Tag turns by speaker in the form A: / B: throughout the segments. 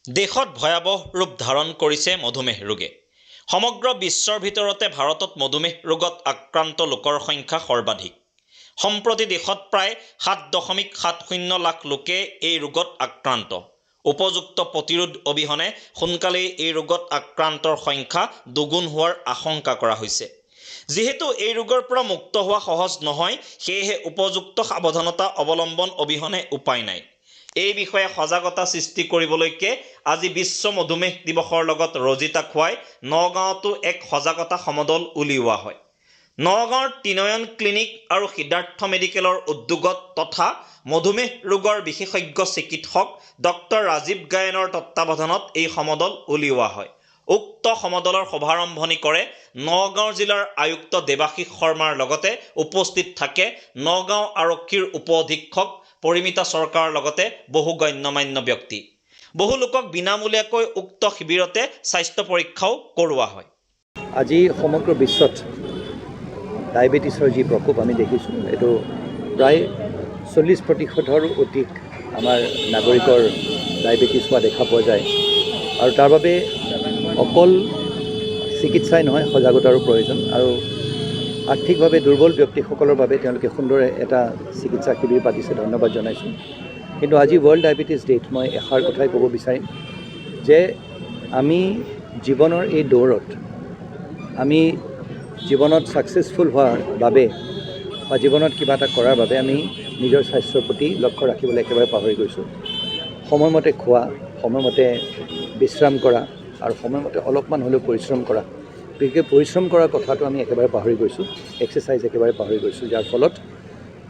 A: দেশত ভয়াবহ ৰূপ ধাৰণ কৰিছে মধুমেহ ৰোগে। সমগ্ৰ বিশ্বৰ ভিতৰতে ভাৰতত মধুমেহ ৰোগত আক্ৰান্ত লোকৰ সংখ্যা সৰ্বাধিক। সম্প্ৰতি দেশত প্ৰায় 7.70 লাখ লোকে এই ৰোগত আক্ৰান্ত। উপযুক্ত প্ৰতিৰোধ অবিহনে সোনকালেই এই ৰোগত আক্ৰান্তৰ সংখ্যা দুগুণ হোৱাৰ আশংকা কৰা হৈছে। যেহেতু এই ৰোগৰ পৰা মুক্ত হোৱা সহজ নহয়, সেয়েহে উপযুক্ত সাৱধানতা অৱলম্বন অবিহনে উপায় নাই। এই বিষয়ে সজাগতা সৃষ্টি কৰিবলৈকে আজি বিশ্ব মধুমেহ দিৱসৰ লগত ৰজিতা খুৱাই নগাঁৱতো এক সজাগতা সমদল উলিওৱা হয়। নগাঁৱৰ ত্ৰিনয়ন ক্লিনিক আৰু সিদ্ধাৰ্থ মেডিকেলৰ উদ্যোগত তথা মধুমেহ ৰোগৰ বিশেষজ্ঞ চিকিৎসক ডক্টৰ ৰাজীৱ গায়েনৰ তত্ত্বাৱধানত এই সমদল উলিওৱা হয়। উক্ত সমদলৰ শুভাৰম্ভণি কৰে নগাঁও জিলাৰ আয়ুক্ত দেৱাশীষ শৰ্মাৰ লগতে উপস্থিত থাকে নগাঁও আৰক্ষীৰ উপ অধীক্ষক পৰিমিতা চৰকাৰৰ লগতে বহু গণ্যমান্য ব্যক্তি। বহু লোকক বিনামূলীয়াকৈ উক্ত শিবিৰতে স্বাস্থ্য পৰীক্ষাও কৰোৱা হয়।
B: আজি সমগ্ৰ বিশ্বত ডায়েবেটিছৰ যি প্ৰকোপ আমি দেখিছোঁ, এইটো প্ৰায় 40% অধিক আমাৰ নাগৰিকৰ ডায়েবেটিছ হোৱা দেখা পোৱা যায়। আৰু তাৰ বাবে অকল চিকিৎসাই নহয়, সজাগতাৰো প্ৰয়োজন। আৰু আৰ্থিকভাৱে দুৰ্বল ব্যক্তিসকলৰ বাবে তেওঁলোকে সুন্দৰ এটা চিকিৎসা শিবিৰ পাতিছে, ধন্যবাদ জনাইছোঁ। কিন্তু আজি ৱৰ্ল্ড ডায়েবেটিছ ডে'ত মই এষাৰ কথাই ক'ব বিচাৰিম যে আমি জীৱনৰ এই দৌৰত আমি জীৱনত ছাকচেছফুল হোৱাৰ বাবে বা জীৱনত কিবা এটা কৰাৰ বাবে আমি নিজৰ স্বাস্থ্যৰ প্ৰতি লক্ষ্য ৰাখিবলৈ একেবাৰে পাহৰি গৈছোঁ। সময়মতে খোৱা, সময়মতে বিশ্ৰাম কৰা আৰু সময়মতে অলপমান হ'লেও পৰিশ্ৰম কৰা, বিশেষকৈ পৰিশ্ৰম কৰাৰ কথাটো আমি একেবাৰে পাহৰি গৈছোঁ। এক্সাৰচাইজ একেবাৰে পাহৰি গৈছোঁ, যাৰ ফলত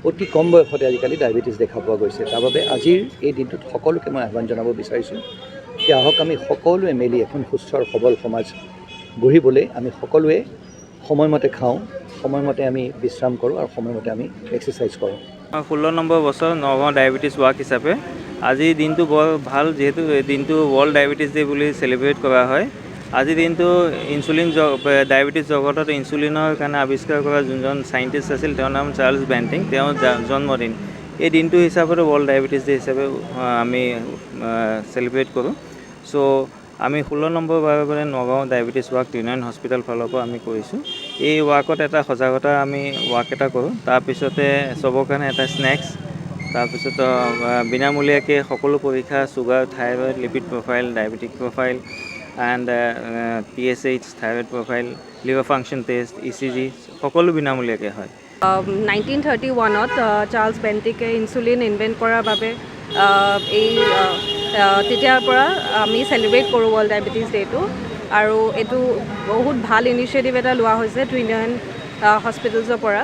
B: অতি কম বয়সতে আজিকালি ডায়েবেটিছ দেখা পোৱা গৈছে। তাৰ বাবে আজিৰ এই দিনটোত সকলোকে মই আহ্বান জনাব বিচাৰিছোঁ যে আহক আমি সকলোৱে মিলি এখন সুস্থ আৰু সবল সমাজ গঢ়িবলৈ আমি সকলোৱে সময়মতে খাওঁ, সময়মতে আমি বিশ্ৰাম কৰোঁ আৰু সময়মতে আমি এক্সাৰচাইজ কৰোঁ।
C: 16 নম্বৰ বছৰ নগাঁও ডায়েবেটিছ ৱাক হিচাপে আজিৰ দিনটো বৰ ভাল, যিহেতু দিনটো ৱৰ্ল্ড ডায়েবেটিছ ডে বুলি চেলিব্ৰেট কৰা হয়। আজিৰ দিনটো ডায়েবেটিছ জগতত ইনচুলিনৰ কাৰণে আৱিষ্কাৰ কৰা যোনজন চাইণ্টিষ্ট আছিল, তেওঁৰ নাম চাৰ্লছ বেণ্টিং, তেওঁৰ জন্মদিন। এই দিনটো হিচাপতে ৱৰ্ল্ড ডায়েবেটিছ ডে হিচাপে আমি চেলিব্ৰেট কৰোঁ। চ' আমি 16 নম্বৰ বাৰৰ বাবে Nagaon diabetes walk Trinayan hospital ফালৰ পৰা আমি কৰিছোঁ। এই ৱাকত এটা সজাগতা আমি ৱাক এটা কৰোঁ, তাৰপিছতে চবৰ কাৰণে এটা স্নেক্স, তাৰপিছত বিনামূলীয়াকৈ সকলো পৰীক্ষা, sugar, thyroid, lipid profile, diabetic profile and PSH, thyroid profile, liver function test, ECG সকলো বিনামূলীয়াকৈ হয়।
D: 1931ত চাৰ্লছ বেণ্টিকে ইনচুলিন ইনভেণ্ট কৰাৰ বাবে তেতিয়াৰ পৰা আমি চেলিব্ৰেট কৰোঁ ৱৰ্ল্ড ডায়েবেটিছ ডে'টো। আৰু এইটো বহুত ভাল ইনিচিয়েটিভ এটা লোৱা হৈছে ত্ৰিনয়ন হস্পিটেলছৰ পৰা।